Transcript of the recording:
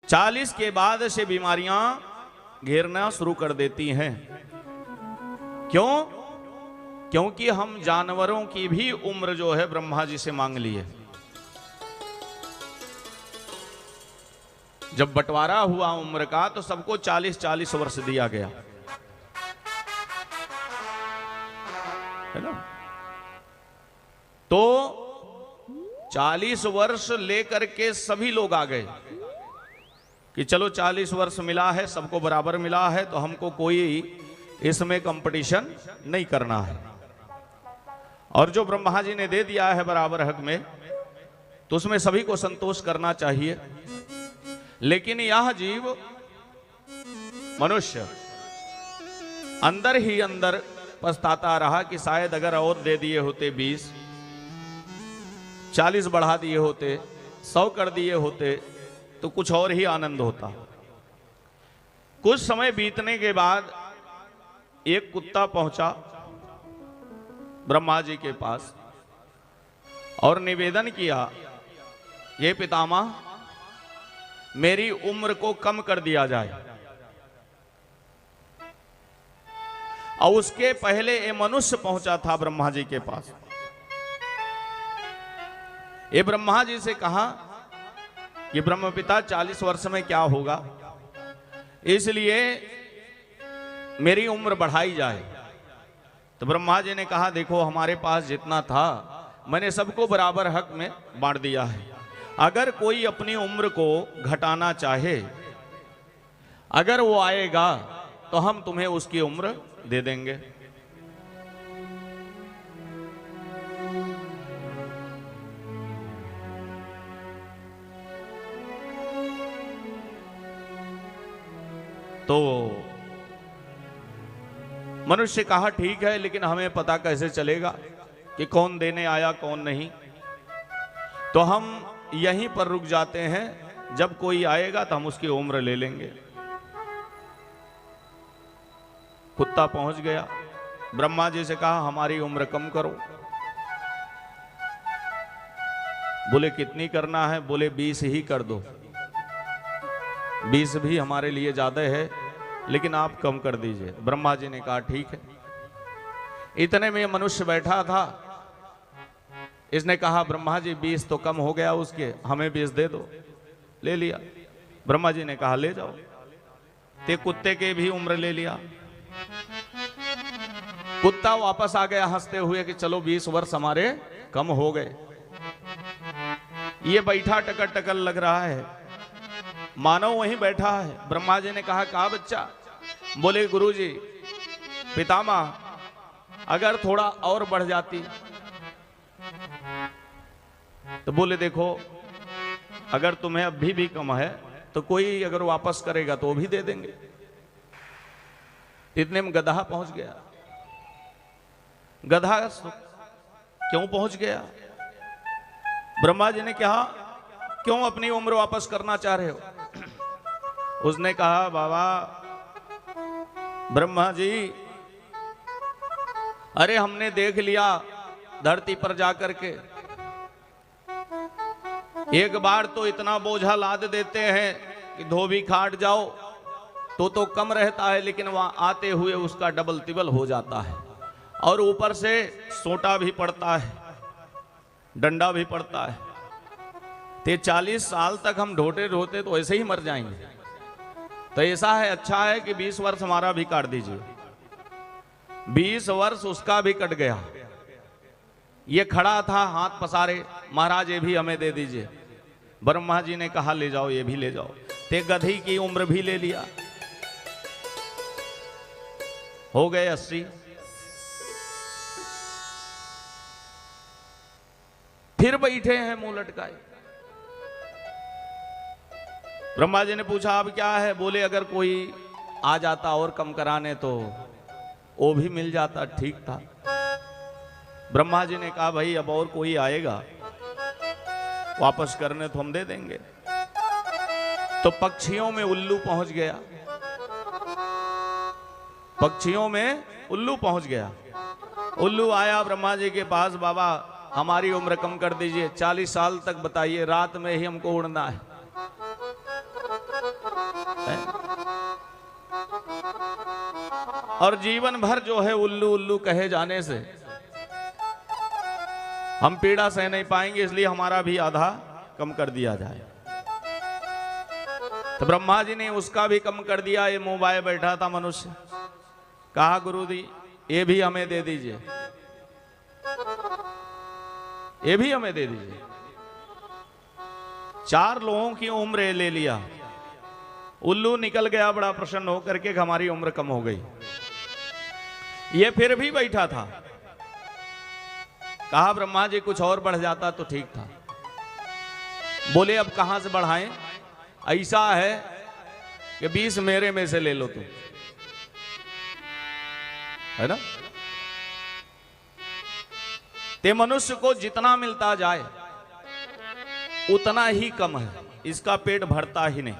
40 के बाद से बीमारियां घेरना शुरू कर देती हैं। क्यों? क्योंकि हम जानवरों की भी उम्र जो है ब्रह्मा जी से मांग ली है। जब बंटवारा हुआ उम्र का तो सबको 40-40 वर्ष दिया गया, है ना? तो 40 वर्ष लेकर के सभी लोग आ गए कि चलो 40 वर्ष मिला है, सबको बराबर मिला है, तो हमको कोई इसमें कंपटीशन नहीं करना है। और जो ब्रह्मा जी ने दे दिया है बराबर हक में, तो उसमें सभी को संतोष करना चाहिए। लेकिन यह जीव मनुष्य अंदर ही अंदर पछताता रहा कि शायद अगर और दे दिए होते 20, 40 बढ़ा दिए होते, 100 कर दिए होते, तो कुछ और ही आनंद होता। कुछ समय बीतने के बाद एक कुत्ता पहुंचा ब्रह्मा जी के पास और निवेदन किया, ये पितामह, मेरी उम्र को कम कर दिया जाए। और उसके पहले ये मनुष्य पहुंचा था ब्रह्मा जी के पास। ये ब्रह्मा जी से कहा कि ब्रह्मपिता 40 वर्ष में क्या होगा, इसलिए मेरी उम्र बढ़ाई जाए। तो ब्रह्मा जी ने कहा, देखो हमारे पास जितना था मैंने सबको बराबर हक में बांट दिया है। अगर कोई अपनी उम्र को घटाना चाहे, अगर वो आएगा तो हम तुम्हें उसकी उम्र दे देंगे। तो मनुष्य कहा ठीक है, लेकिन हमें पता कैसे चलेगा कि कौन देने आया कौन नहीं? तो हम यहीं पर रुक जाते हैं, जब कोई आएगा तो हम उसकी उम्र ले लेंगे। कुत्ता पहुंच गया, ब्रह्मा जी से कहा हमारी उम्र कम करो। बोले कितनी करना है? बोले 20 ही कर दो। 20 भी हमारे लिए ज्यादा है, लेकिन आप कम कर दीजिए। ब्रह्मा जी ने कहा ठीक है। इतने में मनुष्य बैठा था, इसने कहा ब्रह्मा जी 20 तो कम हो गया उसके, हमें 20 दे दो। ले लिया। ब्रह्मा जी ने कहा ले जाओ। ते कुत्ते के भी उम्र ले लिया। कुत्ता वापस आ गया हंसते हुए कि चलो 20 वर्ष हमारे कम हो गए। ये बैठा टकर टकर लग रहा है, मानव वहीं बैठा है। ब्रह्मा जी ने कहा बच्चा? बोले गुरुजी, पितामह, अगर थोड़ा और बढ़ जाती। तो बोले देखो, अगर तुम्हें अभी भी कम है तो कोई अगर वापस करेगा तो वो भी दे देंगे। इतने में गधा पहुंच गया। गधा क्यों पहुंच गया? ब्रह्मा जी ने कहा क्यों अपनी उम्र वापस करना चाह रहे हो? उसने कहा बाबा ब्रह्मा जी, अरे हमने देख लिया धरती पर जाकर के, एक बार तो इतना बोझा लाद देते हैं कि धोबी खाट जाओ तो कम रहता है, लेकिन वहां आते हुए उसका डबल तिबल हो जाता है। और ऊपर से सोटा भी पड़ता है, डंडा भी पड़ता है। तो 40 साल तक हम ढोते ढोते तो ऐसे ही मर जाएंगे। तो ऐसा है, अच्छा है कि 20 वर्ष हमारा भी काट दीजिए। 20 वर्ष उसका भी कट गया। ये खड़ा था हाथ पसारे, महाराज ये भी हमें दे दीजिए। ब्रह्मा जी ने कहा ले जाओ, ये भी ले जाओ। ते गधी की उम्र भी ले लिया, हो गए 80। फिर बैठे हैं मुंह लटकाए। ब्रह्मा जी ने पूछा अब क्या है? बोले अगर कोई आ जाता और कम कराने तो वो भी मिल जाता, ठीक था। ब्रह्मा जी ने कहा भाई अब और कोई आएगा वापस करने तो हम दे देंगे। तो पक्षियों में उल्लू पहुंच गया। पक्षियों में उल्लू पहुंच गया। उल्लू आया ब्रह्मा जी के पास, बाबा हमारी उम्र कम कर दीजिए, 40 साल तक बताइए, रात में ही हमको उड़ना है। और जीवन भर जो है उल्लू उल्लू कहे जाने से हम पीड़ा सह नहीं पाएंगे, इसलिए हमारा भी आधा कम कर दिया जाए। तो ब्रह्मा जी ने उसका भी कम कर दिया। ये मोबाइल बैठा था मनुष्य, कहा गुरु जी ये भी हमें दे दीजिए, ये भी हमें दे दीजिए। 4 लोगों की उम्र ले लिया। उल्लू निकल गया बड़ा प्रसन्न होकर के हमारी उम्र कम हो गई। ये फिर भी बैठा था। कहा ब्रह्मा जी कुछ और बढ़ जाता तो ठीक था। बोले अब कहां से बढ़ाएं, ऐसा है कि 20 मेरे में से ले लो तुम, है ना। ते मनुष्य को जितना मिलता जाए उतना ही कम है, इसका पेट भरता ही नहीं।